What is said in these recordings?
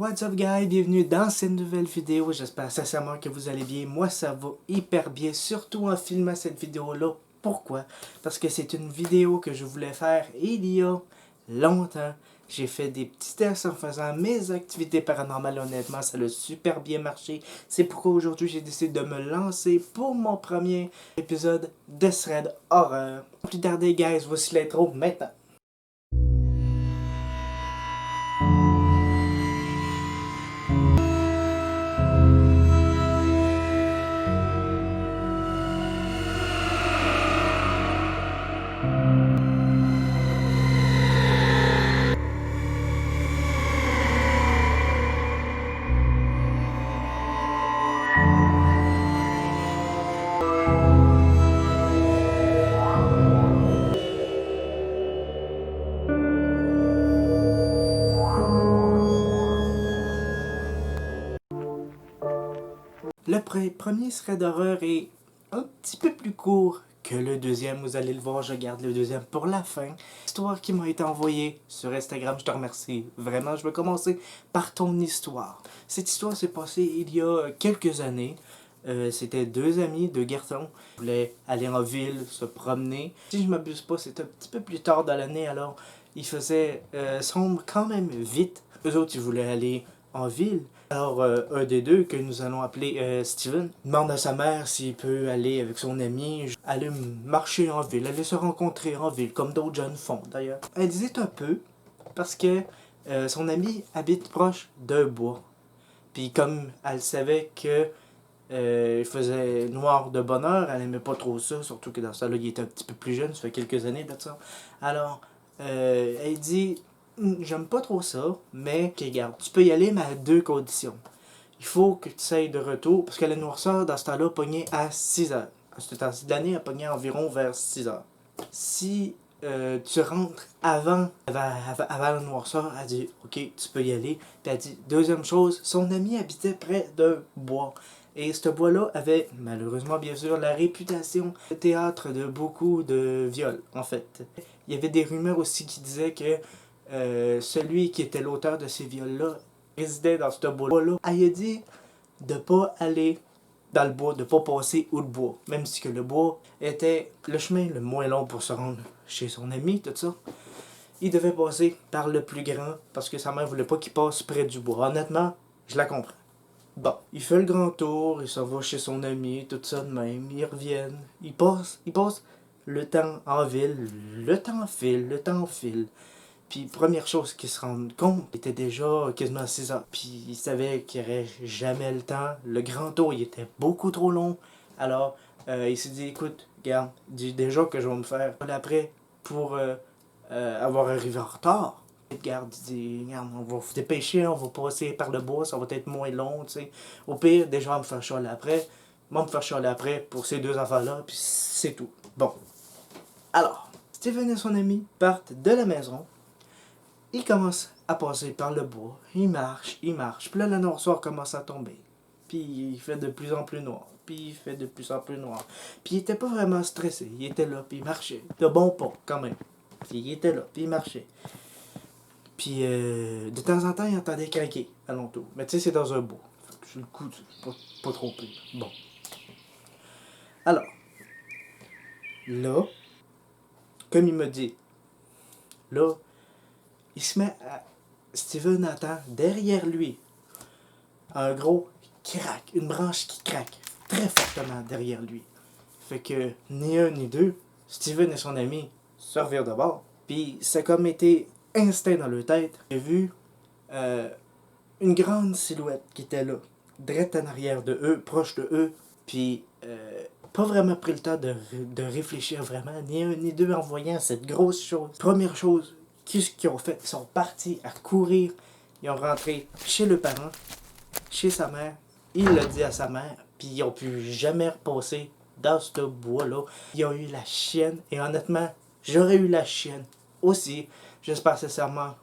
what's up guys, bienvenue dans cette nouvelle vidéo, j'espère sincèrement que vous allez bien, moi ça va hyper bien, surtout en filmant cette vidéo là. Pourquoi? Parce que c'est une vidéo que je voulais faire il y a longtemps. J'ai fait des petits tests en faisant mes activités paranormales, honnêtement ça a super bien marché. C'est pourquoi aujourd'hui j'ai décidé de me lancer pour mon premier épisode de Thread Horreur. Sans plus tarder guys, voici l'intro maintenant. Le premier thread d'horreur est un petit peu plus court que le deuxième. Vous allez le voir, je garde le deuxième pour la fin. Histoire qui m'a été envoyée sur Instagram, je te remercie. Vraiment, je vais commencer par ton histoire. Cette histoire s'est passée il y a quelques années. C'était deux amis, deux garçons, qui voulaient aller en ville, se promener. Si je m'abuse pas, c'était un petit peu plus tard dans l'année, alors il faisait sombre quand même vite. Eux autres, ils voulaient aller en ville. Alors, un des deux, que nous allons appeler Steven, demande à sa mère s'il peut aller avec son ami, aller marcher en ville, aller se rencontrer en ville, comme d'autres jeunes font d'ailleurs. Elle hésite un peu, parce que son ami habite proche d'un bois. Puis comme elle savait que il faisait noir de bonne heure, elle aimait pas trop ça, surtout que dans ça là il était un petit peu plus jeune, ça fait quelques années de ça. Alors, elle dit... J'aime pas trop ça, mais ok, regarde, tu peux y aller, mais à deux conditions. Il faut que tu ailles de retour, parce que la noirceur, dans ce temps-là, pognait à 6 heures. À ce temps-ci de l'année, elle pognait environ vers 6 heures. Si tu rentres avant la noirceur, elle dit, ok, tu peux y aller. Puis elle dit, deuxième chose, son ami habitait près d'un bois. Et ce bois-là avait, malheureusement bien sûr, la réputation de théâtre de beaucoup de viols, en fait. Il y avait des rumeurs aussi qui disaient que celui qui était l'auteur de ces viols-là résidait dans ce bois-là. Elle a dit de pas aller dans le bois, de pas passer où le bois. Même si que le bois était le chemin le moins long pour se rendre chez son ami, tout ça. Il devait passer par le plus grand parce que sa mère voulait pas qu'il passe près du bois. Honnêtement, je la comprends. Bon, il fait le grand tour, il s'en va chez son ami, tout ça de même. Ils reviennent, ils passent le temps en ville, le temps file. Puis première chose qu'ils se rendent compte, il était déjà quasiment 6 heures. Puis il savait qu'il n'y aurait jamais le temps. Le grand tour, il était beaucoup trop long. Alors, il s'est dit, écoute, regarde, dis déjà que je vais me faire après pour avoir arrivé en retard. Regarde, il dit, regarde, on va se dépêcher, on va passer par le bois, ça va être moins long, tu sais. Au pire, déjà, on va me faire chialer après. Moi, me faire chialer après pour ces deux affaires-là, puis c'est tout. Bon. Alors, Steven et son ami partent de la maison. Il commence à passer par le bois, il marche, puis là la noirceur commence à tomber. Puis il fait de plus en plus noir, puis il fait de plus en plus noir. Puis il était pas vraiment stressé, il était là, puis il marchait. De bon pas, quand même. Puis il était là, puis il marchait. Puis de temps en temps, il entendait craquer alentour. Mais tu sais, c'est dans un bois. Sur le coup, c'est pas trop pire. Bon. Alors, là, comme il me dit, là, il se met à... Steven entend derrière lui un gros crack, une branche qui craque très fortement derrière lui. Fait que ni un ni deux, Steven et son ami se revirent de bord. Puis ça a comme été instinct dans leur tête. J'ai vu une grande silhouette qui était là, direct en arrière de eux, proche de eux. Puis pas vraiment pris le temps de réfléchir vraiment, ni un ni deux en voyant cette grosse chose. Première chose, qu'est-ce qu'ils ont fait? Ils sont partis à courir. Ils ont rentré chez le parent, chez sa mère. Il l'a dit à sa mère, puis ils n'ont pu jamais repasser dans ce bois-là. Ils ont eu la chienne, et honnêtement, j'aurais eu la chienne aussi. J'espère sincèrement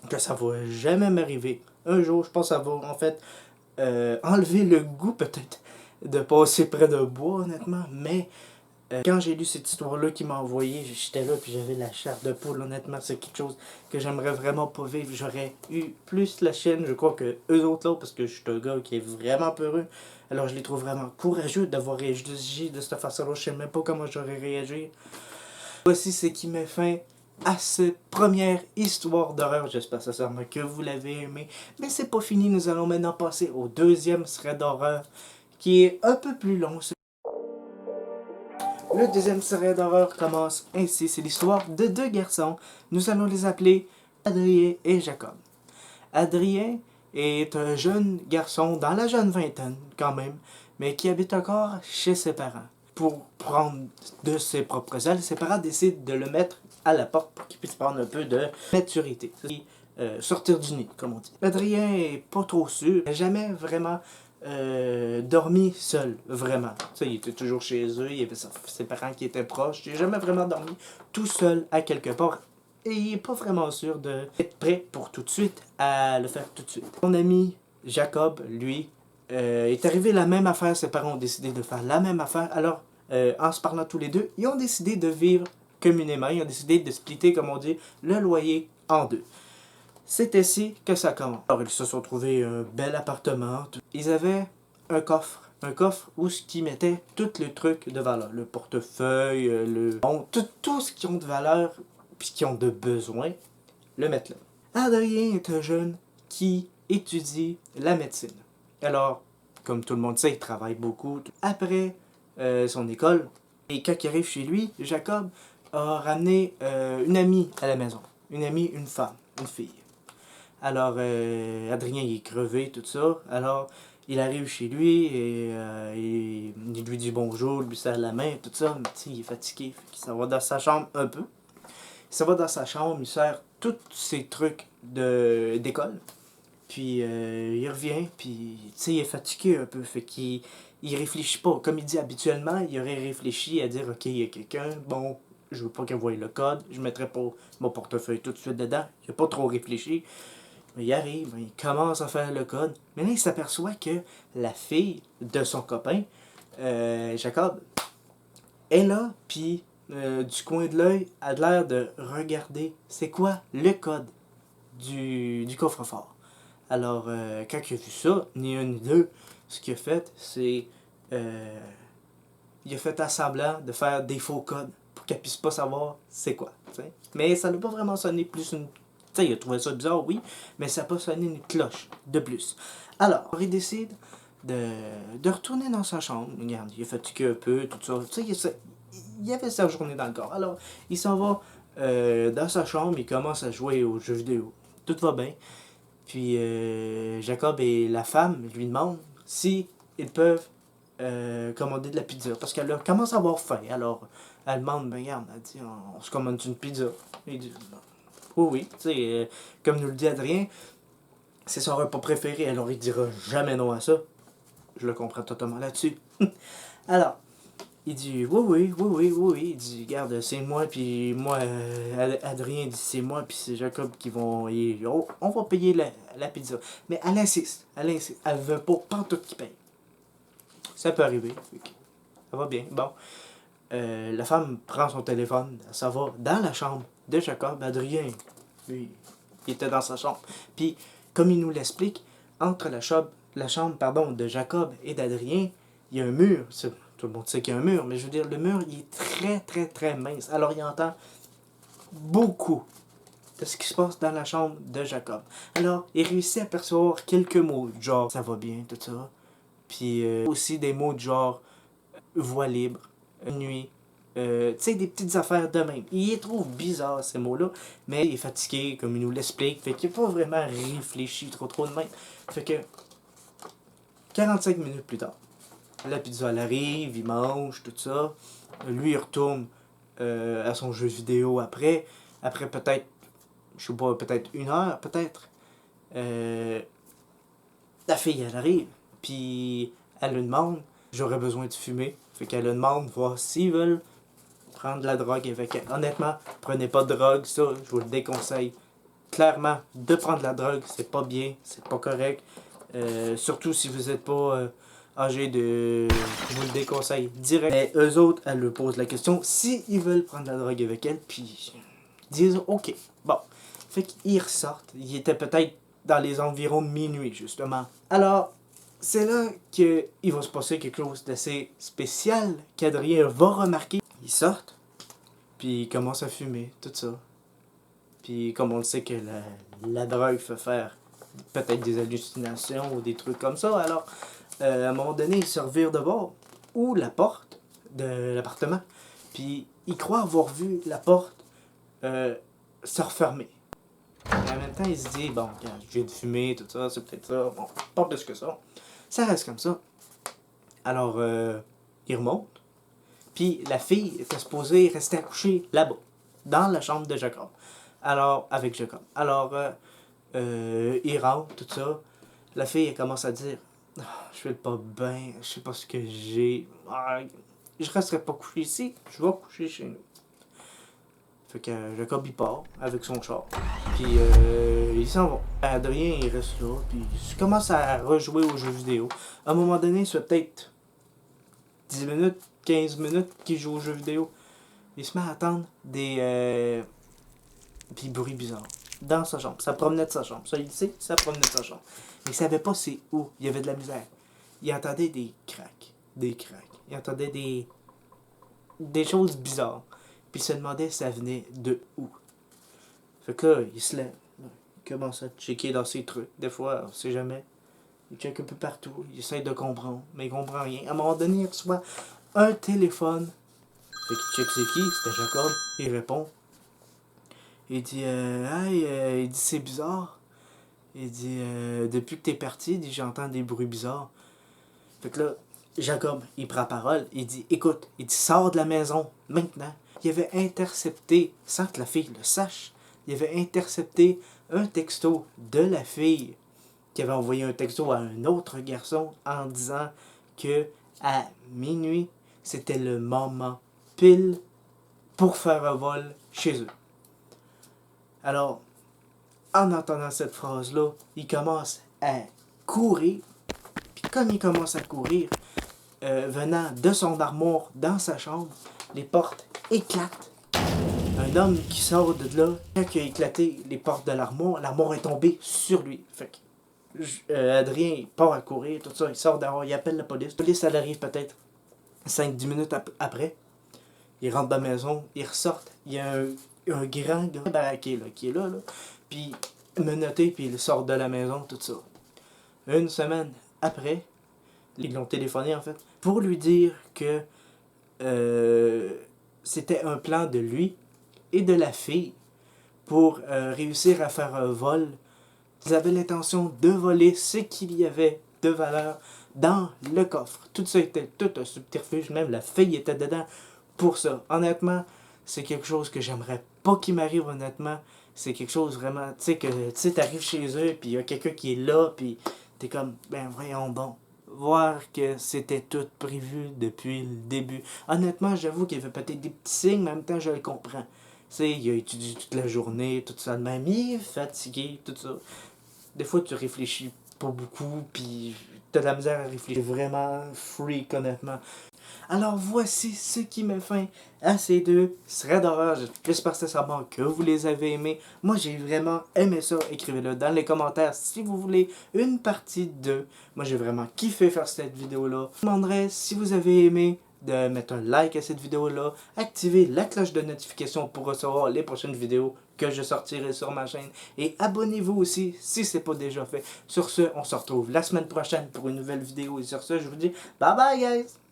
que ça va jamais m'arriver. Un jour, je pense que ça va en fait enlever le goût peut-être de passer près d'un bois, honnêtement, mais Quand j'ai lu cette histoire-là qu'il m'a envoyé, j'étais là puis j'avais la chair de poule. Honnêtement, c'est quelque chose que j'aimerais vraiment pas vivre. J'aurais eu plus la chienne, je crois, que eux autres là, parce que je suis un gars qui est vraiment peureux. Alors je les trouve vraiment courageux d'avoir réagi de cette façon-là. Je sais même pas comment j'aurais réagi. Voici ce qui met fin à cette première histoire d'horreur. J'espère sincèrement que vous l'avez aimé. Mais c'est pas fini, nous allons maintenant passer au deuxième thread d'horreur qui est un peu plus long. Le deuxième thread d'horreur commence ainsi. C'est l'histoire de deux garçons. Nous allons les appeler Adrien et Jacob. Adrien est un jeune garçon dans la jeune vingtaine quand même, mais qui habite encore chez ses parents. Pour prendre de ses propres ailes, ses parents décident de le mettre à la porte pour qu'il puisse prendre un peu de maturité. Sortir du nid, comme on dit. Adrien est pas trop sûr, il n'a jamais vraiment dormi seul, vraiment. Ça, il était toujours chez eux, il y avait ses parents qui étaient proches. Il n'a jamais vraiment dormi tout seul à quelque part. Et il n'est pas vraiment sûr d'être prêt pour tout de suite à le faire tout de suite. Mon ami Jacob, lui, est arrivé la même affaire. Ses parents ont décidé de faire la même affaire. Alors, en se parlant tous les deux, ils ont décidé de vivre communément. Ils ont décidé de splitter, comme on dit, le loyer en deux. C'est ainsi que ça commence. Alors, ils se sont trouvés un bel appartement. Ils avaient un coffre. Un coffre où ce qui mettait tous les trucs de valeur. Le portefeuille, tout ce qui ont de valeur puis qui ont de besoin, le mettre là. Adrien est un jeune qui étudie la médecine. Alors, comme tout le monde sait, il travaille beaucoup. Après son école, et quand il arrive chez lui, Jacob a ramené une amie à la maison. Une amie, une femme, une fille. Alors, Adrien, il est crevé, tout ça. Alors, il arrive chez lui et il lui dit bonjour, lui serre la main, tout ça. Mais il est fatigué, il s'en va dans sa chambre un peu. Il s'en va dans sa chambre, il sert tous ses trucs d'école. Puis il revient, puis il est fatigué un peu. Fait qu'il il réfléchit pas. Comme il dit habituellement, il aurait réfléchi à dire ok, il y a quelqu'un, bon, je veux pas qu'il voie le code, je mettrai pas mon portefeuille tout de suite dedans. Il a pas trop réfléchi. Mais il arrive, il commence à faire le code. Mais là, il s'aperçoit que la fille de son copain, Jacob, est là, puis du coin de l'œil, a l'air de regarder c'est quoi le code du coffre-fort. Alors, quand il a vu ça, ni un ni deux, ce qu'il a fait, c'est. Il a fait à semblant de faire des faux codes pour qu'elle puisse pas savoir c'est quoi. T'sais. Mais ça n'a pas vraiment sonné plus une. Il a trouvé ça bizarre, oui, mais ça n'a pas sonné une cloche de plus. Alors, il décide de retourner dans sa chambre. Regarde, il est fatigué un peu, tout ça. Il avait sa journée dans le corps. Alors, il s'en va dans sa chambre, il commence à jouer aux jeux vidéo. Tout va bien. Puis Jacob et la femme lui demandent si ils peuvent commander de la pizza. Parce qu'elle commence à avoir faim. Alors, elle demande, ben regarde, elle dit, on se commande une pizza. Il dit, oui, oui. Tu sais, comme nous le dit Adrien, c'est son repas préféré. Alors, il dira jamais non à ça. Je le comprends totalement là-dessus. Alors, il dit, oui, oui, oui, oui, oui, oui. Il dit, regarde, c'est moi, puis moi, Adrien dit, c'est moi, puis c'est Jacob qui vont. On va payer la pizza. Mais elle insiste, elle veut pas, pantoute qui paye. Ça peut arriver. Ça va bien. Bon. La femme prend son téléphone, ça va dans la chambre de Jacob. Adrien, lui, il était dans sa chambre. Puis, comme il nous l'explique, entre la chambre de Jacob et d'Adrien, il y a un mur. Tout le monde sait qu'il y a un mur, mais je veux dire, le mur, il est très, très, très mince. Alors, il entend beaucoup de ce qui se passe dans la chambre de Jacob. Alors, il réussit à percevoir quelques mots, genre, ça va bien, tout ça. Puis, aussi des mots de genre, voix libre, nuit. Tu sais, des petites affaires de même. Il les trouve bizarres, ces mots-là, mais il est fatigué, comme il nous l'explique, fait qu'il n'a pas vraiment réfléchi trop de même. Fait que, 45 minutes plus tard, la pizza, elle arrive, il mange, tout ça. Lui, il retourne à son jeu vidéo après. Après peut-être, je sais pas, peut-être une heure, peut-être. La fille, elle arrive. Puis, elle lui demande, j'aurais besoin de fumer. Fait qu'elle lui demande, voir s'ils veulent prendre de la drogue avec elle. Honnêtement, prenez pas de drogue, ça, je vous le déconseille. Clairement, de prendre de la drogue, c'est pas bien, c'est pas correct. Surtout si vous n'êtes pas âgés de... Je vous le déconseille direct. Mais eux autres, elle leur pose la question s'ils veulent prendre la drogue avec elle, puis ils disent ok. Bon. Fait qu'ils ressortent. Ils étaient peut-être dans les environs de minuit, justement. Alors, c'est là qu'il va se passer quelque chose d'assez spécial qu'Adrien va remarquer. Ils sortent, puis ils commencent à fumer, tout ça. Puis comme on le sait que la drogue fait faire peut-être des hallucinations ou des trucs comme ça, alors à un moment donné, ils se revirent de bord, ou la porte de l'appartement, puis ils croient avoir vu la porte se refermer. Mais en même temps, ils se disent, bon, regarde, je viens de fumer, tout ça, c'est peut-être ça, bon, pas plus que ça. Ça reste comme ça. Alors, ils remontent, puis la fille était supposée rester accouchée là-bas, dans la chambre de Jacob. Alors, avec Jacob. Alors, il rentre, tout ça. La fille, elle commence à dire ah, je fais pas bien, je sais pas ce que j'ai. Ah, je resterai pas couché ici, je vais coucher chez nous. Fait que Jacob, il part avec son char. Puis, ils s'en vont. Adrien, il reste là, puis il commence à rejouer aux jeux vidéo. À un moment donné, ça fait peut-être 10 minutes, 15 minutes qu'il joue aux jeux vidéo. Il se met à attendre des bruits bizarres dans sa chambre. Ça promenait de sa chambre. Ça, il sait, ça promenait de sa chambre. Mais il savait pas c'est où. Il y avait de la misère. Il entendait des craques. Des craques. Il entendait des choses bizarres. Puis il se demandait ça venait de où. Fait que là, il se lève. Il commence à checker dans ses trucs. Des fois, on sait jamais. Il check un peu partout. Il essaie de comprendre. Mais il comprend rien. À un moment donné, il reçoit un téléphone. Fait qu'il check c'est qui. C'était Jacob. Il répond. Il dit, hey, il dit, c'est bizarre. Il dit, depuis que t'es parti, il dit, j'entends des bruits bizarres. Fait que là, Jacob, il prend parole. Il dit, écoute, il dit, sors de la maison, maintenant. Il avait intercepté, sans que la fille le sache, il avait intercepté un texto de la fille qui avait envoyé un texto à un autre garçon en disant que à minuit, c'était le moment pile pour faire un vol chez eux. Alors, en entendant cette phrase-là, il commence à courir. Puis comme il commence à courir, venant de son armoire dans sa chambre, les portes éclatent. Un homme qui sort de là, quand il a éclaté les portes de l'armoire est tombée sur lui. Fait que Adrien il part à courir, tout ça, il sort dehors, il appelle la police. La police, elle arrive peut-être 5-10 minutes après. Ils rentrent dans la maison, ils ressortent. Il y a un grand gars baraqué là, qui est là. Puis menotté, puis il sort de la maison, tout ça. Une semaine après, ils l'ont téléphoné en fait, pour lui dire que c'était un plan de lui et de la fille pour réussir à faire un vol. Ils avaient l'intention de voler ce qu'il y avait de valeur dans le coffre. Tout ça était tout un subterfuge, même la fille était dedans pour ça. Honnêtement, c'est quelque chose que j'aimerais pas qu'il m'arrive, honnêtement. C'est quelque chose vraiment, tu sais, que tu t'arrives chez eux, puis il y a quelqu'un qui est là, puis t'es comme, ben voyons donc. Voir que c'était tout prévu depuis le début. Honnêtement, j'avoue qu'il y avait peut-être des petits signes, mais en même temps, je le comprends. Tu sais, il a étudié toute la journée, tout ça de même, il est fatigué, tout ça. Des fois, tu réfléchis pas beaucoup, puis t'as de la misère à réfléchir. Vraiment freak, honnêtement. Alors voici ce qui met fin à ces deux threads d'horreur. J'espère sincèrement que vous les avez aimés. Moi j'ai vraiment aimé ça. Écrivez-le dans les commentaires si vous voulez une partie 2. Moi j'ai vraiment kiffé faire cette vidéo-là. Je vous demanderai si vous avez aimé de mettre un like à cette vidéo-là, activer la cloche de notification pour recevoir les prochaines vidéos que je sortirai sur ma chaîne. Et abonnez-vous aussi si ce n'est pas déjà fait. Sur ce, on se retrouve la semaine prochaine pour une nouvelle vidéo. Et sur ce, je vous dis bye bye guys!